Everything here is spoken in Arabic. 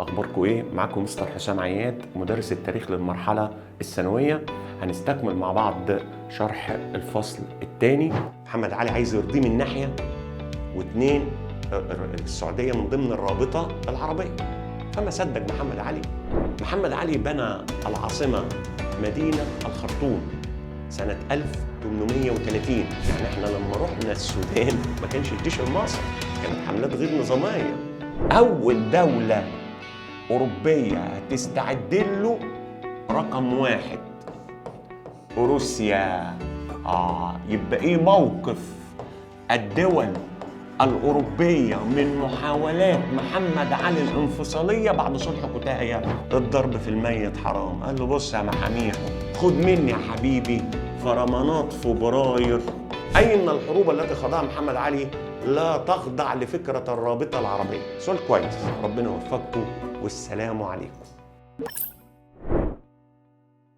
اخباركم ايه؟ معاكم مستر حسام عياد مدرس التاريخ للمرحله الثانويه. هنستكمل مع بعض شرح الفصل الثاني. محمد علي عايز يرضيه من ناحيه، واثنين السعوديه من ضمن الرابطه العربيه، فما صدق محمد علي. محمد علي بنى العاصمه مدينه الخرطوم سنه 1830. يعني احنا لما رحنا السودان ما كانش الجيش المصري، كانت حملات غير نظاميه. اول دوله أوروبية هتستعد له رقم واحد روسيا. يبقى إيه موقف الدول الأوروبية من محاولات محمد علي الانفصالية بعد صلح كوتاهية؟ الضرب في الميت حرام. قال له بص يا محاميح، خد مني يا حبيبي فرمانات فبراير. أين الحروب التي خاضها محمد علي لا تخضع لفكرة الرابطة العربية. سؤال كويس، ربنا يوفقكم والسلام عليكم.